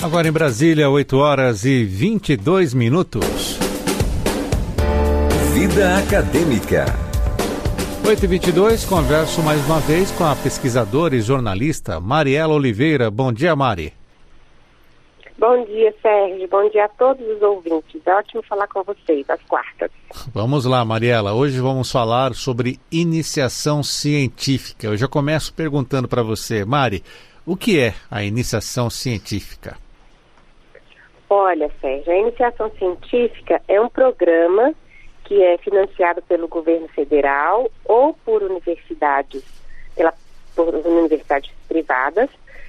Agora em Brasília, 8 horas e 22 minutos. Vida Acadêmica. 8h22, converso mais uma vez com a pesquisadora e jornalista Mariela Oliveira. Bom dia, Mari. Bom dia, Sérgio. Bom dia a todos os ouvintes. É ótimo falar com vocês às quartas. Vamos lá, Mariela. Hoje vamos falar sobre iniciação científica. Eu já começo perguntando para você, Mari, o que é a iniciação científica? Olha, Sérgio, a iniciação científica é um programa que é financiado pelo governo federal ou por universidades privadas,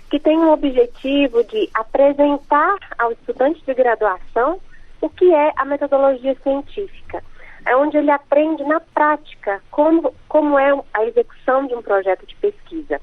que tem o objetivo de apresentar ao estudante de graduação o que é a metodologia científica. É onde ele aprende na prática como é a execução de um projeto de pesquisa.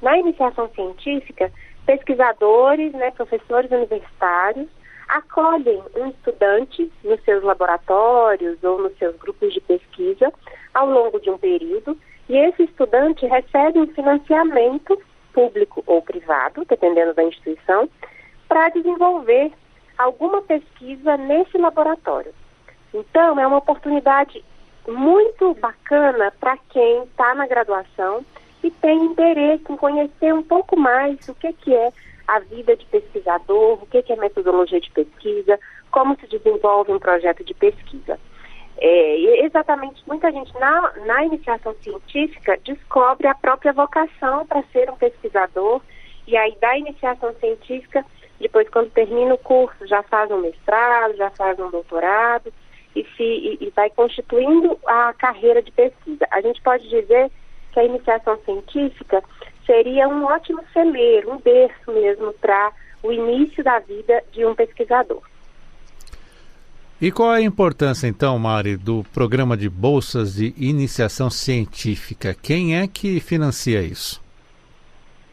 Na iniciação científica, pesquisadores, professores universitários, acolhem um estudante nos seus laboratórios ou nos seus grupos de pesquisa ao longo de um período, e esse estudante recebe um financiamento público ou privado, dependendo da instituição, para desenvolver alguma pesquisa nesse laboratório. Então, é uma oportunidade muito bacana para quem está na graduação e tem interesse em conhecer um pouco mais o que é a vida de pesquisador, o que é metodologia de pesquisa, como se desenvolve um projeto de pesquisa. Exatamente, muita gente na iniciação científica descobre a própria vocação para ser um pesquisador, e aí da iniciação científica, depois quando termina o curso, já faz um mestrado, já faz um doutorado, e vai constituindo a carreira de pesquisa. A gente pode dizer que a iniciação científica seria um ótimo celeiro, um berço mesmo para o início da vida de um pesquisador. E qual é a importância, então, Mari, do programa de bolsas de iniciação científica? Quem é que financia isso?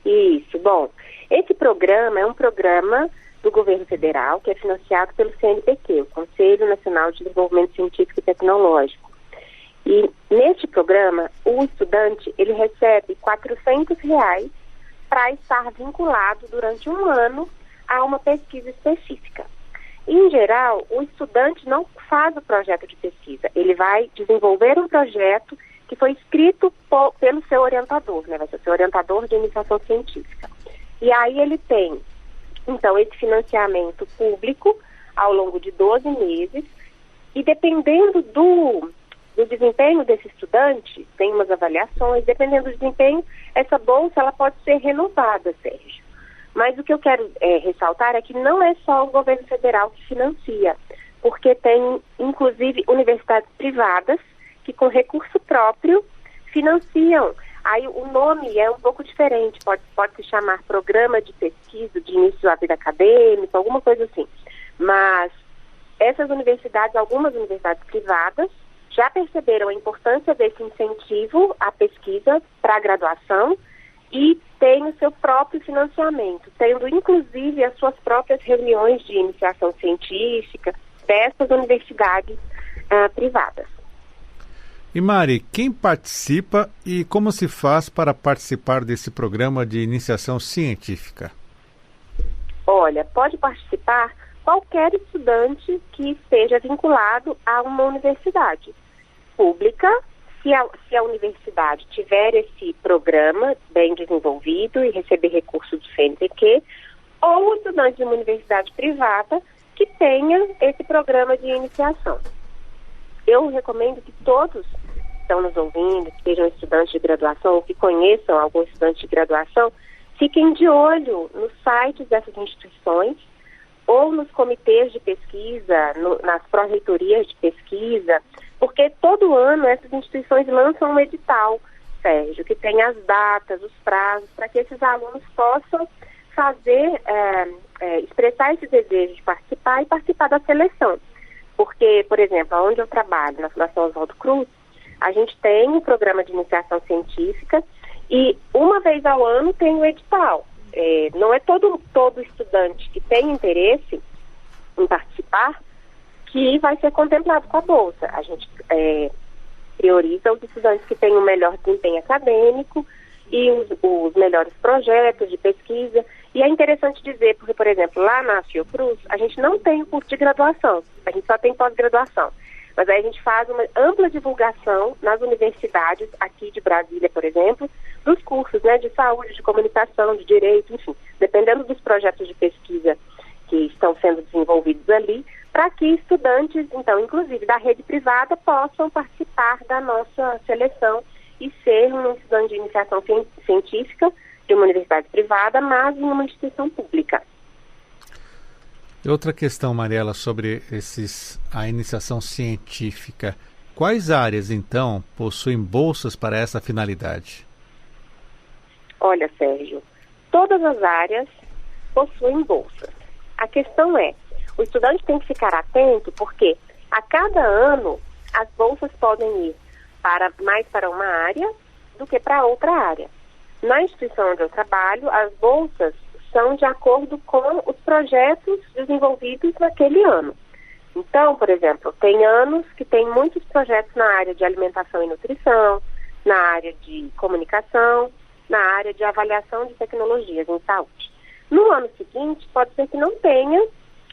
Isso, bom, esse programa é um programa do governo federal que é financiado pelo CNPq, o Conselho Nacional de Desenvolvimento Científico e Tecnológico. E neste programa, o estudante ele recebe R$400 para estar vinculado durante um ano a uma pesquisa específica. Em geral, o estudante não faz o projeto de pesquisa, ele vai desenvolver um projeto que foi escrito pelo seu orientador, vai ser o seu orientador de iniciação científica. E aí ele tem, então, esse financiamento público ao longo de 12 meses, e dependendo do desempenho desse estudante, tem umas avaliações, dependendo do desempenho, essa bolsa ela pode ser renovada, Sérgio. Mas o que eu quero ressaltar é que não é só o governo federal que financia, porque tem, inclusive, universidades privadas que, com recurso próprio, financiam. Aí o nome é um pouco diferente, pode se chamar Programa de Pesquisa de Início da Vida Acadêmica, alguma coisa assim. Mas essas universidades, algumas universidades privadas, já perceberam a importância desse incentivo à pesquisa para a graduação e tem o seu próprio financiamento, tendo inclusive as suas próprias reuniões de iniciação científica dessas universidades privadas. E Mari, quem participa e como se faz para participar desse programa de iniciação científica? Olha, pode participar qualquer estudante que esteja vinculado a uma universidade pública, se a universidade tiver esse programa bem desenvolvido e receber recursos do CNPq, ou o estudante de uma universidade privada que tenha esse programa de iniciação. Eu recomendo que todos que estão nos ouvindo, que sejam estudantes de graduação ou que conheçam algum estudante de graduação, fiquem de olho nos sites dessas instituições ou nos comitês de pesquisa, nas pró-reitorias de pesquisa, porque todo ano essas instituições lançam um edital, Sérgio, que tem as datas, os prazos, para que esses alunos possam fazer, expressar esse desejo de participar e participar da seleção. Porque, por exemplo, onde eu trabalho, na Fundação Oswaldo Cruz, a gente tem um programa de iniciação científica e uma vez ao ano tem o edital. Não é todo estudante que tem interesse em participar que vai ser contemplado com a bolsa. A gente prioriza os estudantes que têm o melhor desempenho acadêmico e os melhores projetos de pesquisa. E é interessante dizer, porque, por exemplo, lá na Fiocruz, a gente não tem o curso de graduação, a gente só tem pós-graduação. Mas aí a gente faz uma ampla divulgação nas universidades aqui de Brasília, por exemplo, dos cursos, né, de saúde, de comunicação, de direito, enfim, dependendo dos projetos de pesquisa que estão sendo desenvolvidos ali, para que estudantes, então, inclusive da rede privada, possam participar da nossa seleção e ser um estudante de iniciação científica de uma universidade privada, mas em uma instituição pública. E outra questão, Mariela, sobre a iniciação científica. Quais áreas, então, possuem bolsas para essa finalidade? Olha, Sérgio, todas as áreas possuem bolsas. A questão é, o estudante tem que ficar atento porque a cada ano as bolsas podem ir mais para uma área do que para outra área. Na instituição onde eu trabalho, as bolsas são de acordo com os projetos desenvolvidos naquele ano. Então, por exemplo, tem anos que tem muitos projetos na área de alimentação e nutrição, na área de comunicação, na área de avaliação de tecnologias em saúde. No ano seguinte, pode ser que não tenha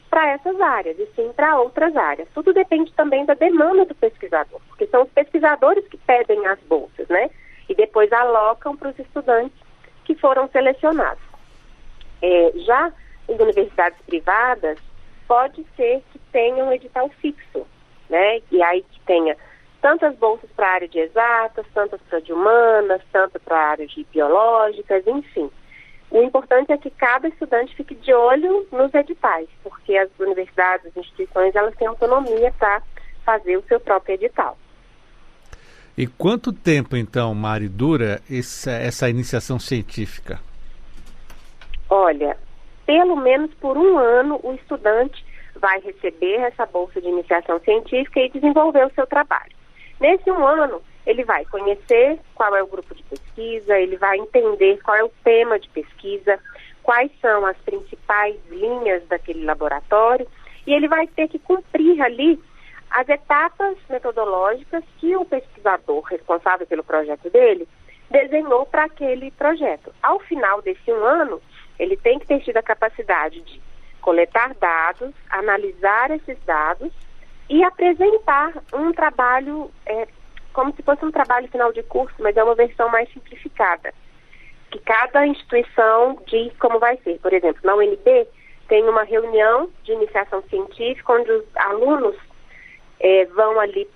para essas áreas, e sim para outras áreas. Tudo depende também da demanda do pesquisador, porque são os pesquisadores que pedem as bolsas, né? E depois alocam para os estudantes que foram selecionados. Já em universidades privadas, pode ser que tenha um edital fixo, né? E aí que tenha tantas bolsas para a área de exatas, tantas para de humanas, tantas para a área de biológicas, enfim. O importante é que cada estudante fique de olho nos editais, porque as universidades, as instituições, elas têm autonomia para fazer o seu próprio edital. E quanto tempo, então, Mari, dura essa iniciação científica? Olha, pelo menos por um ano o estudante vai receber essa bolsa de iniciação científica e desenvolver o seu trabalho. Nesse um ano, ele vai conhecer qual é o grupo de pesquisa, ele vai entender qual é o tema de pesquisa, quais são as principais linhas daquele laboratório, e ele vai ter que cumprir ali as etapas metodológicas que o pesquisador responsável pelo projeto dele desenhou para aquele projeto. Ao final desse um ano, ele tem que ter tido a capacidade de coletar dados, analisar esses dados e apresentar um trabalho, como se fosse um trabalho final de curso, mas é uma versão mais simplificada, que cada instituição diz como vai ser. Por exemplo, na UNB tem uma reunião de iniciação científica onde os alunos vão ali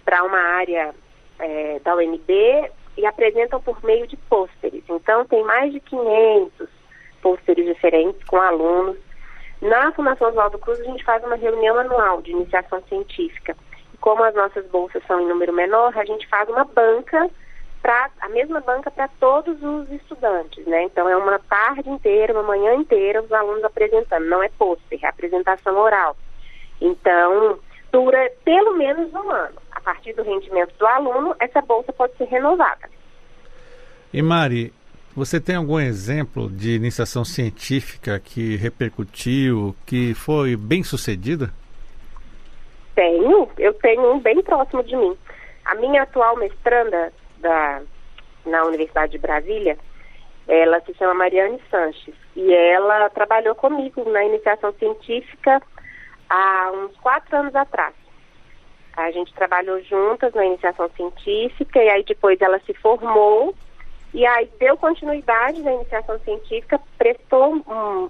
para uma área da UNB e apresentam por meio de pôsteres. Então, tem mais de 500 pôsteres diferentes com alunos. Na Fundação Oswaldo Cruz, a gente faz uma reunião anual de iniciação científica. E como as nossas bolsas são em número menor, a gente faz uma banca, a mesma banca para todos os estudantes, né? Então, é uma tarde inteira, uma manhã inteira, os alunos apresentando. Não é pôster, é apresentação oral. Então, dura pelo menos um ano. A partir do rendimento do aluno, essa bolsa pode ser renovada. E Mari, você tem algum exemplo de iniciação científica que repercutiu, que foi bem sucedida? Eu tenho um bem próximo de mim. A minha atual mestranda na Universidade de Brasília, ela se chama Mariane Sanches, e ela trabalhou comigo na iniciação científica há uns 4 anos atrás. A gente trabalhou juntas na iniciação científica e aí depois ela se formou e aí deu continuidade na iniciação científica, prestou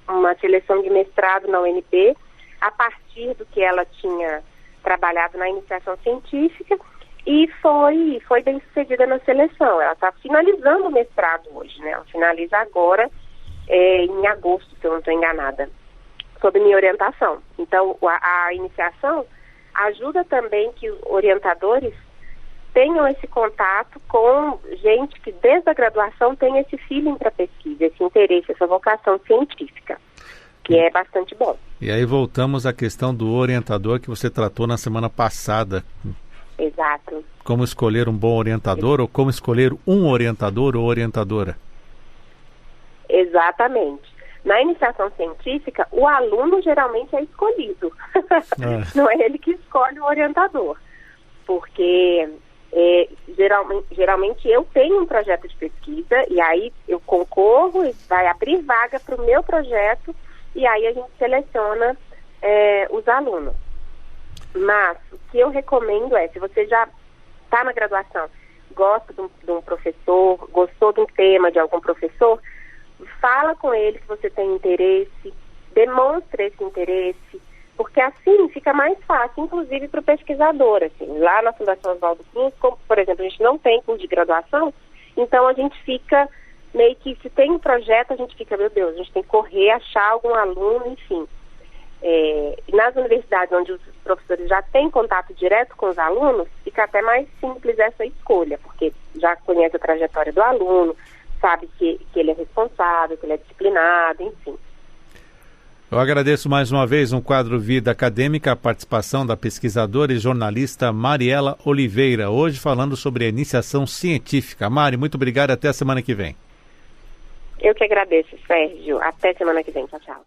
uma seleção de mestrado na UNB a partir do que ela tinha trabalhado na iniciação científica e foi bem sucedida na seleção. Ela está finalizando o mestrado hoje, né? Ela finaliza agora em agosto, se eu não estou enganada, sob minha orientação. Então, a iniciação ajuda também que os orientadores tenham esse contato com gente que desde a graduação tem esse feeling para pesquisa, esse interesse, essa vocação científica, que é bastante bom. E aí voltamos à questão do orientador que você tratou na semana passada. Exato. Como escolher um bom orientador ou como escolher um orientador ou orientadora? Exatamente. Na iniciação científica, o aluno geralmente é escolhido. Não é ele que escolhe o orientador. Porque Geralmente eu tenho um projeto de pesquisa e aí eu concorro e vai abrir vaga para o meu projeto e aí a gente seleciona os alunos. Mas o que eu recomendo se você já está na graduação, gosta de um professor, gostou de um tema de algum professor, fala com ele que você tem interesse, demonstre esse interesse, porque assim fica mais fácil, inclusive para o pesquisador. Assim. Lá na Fundação Oswaldo Cruz, como, por exemplo, a gente não tem curso de graduação, então a gente fica meio que, se tem um projeto, a gente fica, meu Deus, a gente tem que correr, achar algum aluno, enfim. Nas universidades onde os professores já têm contato direto com os alunos, fica até mais simples essa escolha, porque já conhece a trajetória do aluno, sabe que ele é responsável, que ele é disciplinado, enfim. Eu agradeço mais uma vez no quadro Vida Acadêmica a participação da pesquisadora e jornalista Mariela Oliveira, hoje falando sobre a iniciação científica. Mari, muito obrigado, até a semana que vem. Eu que agradeço, Sérgio. Até semana que vem. Tchau, tchau.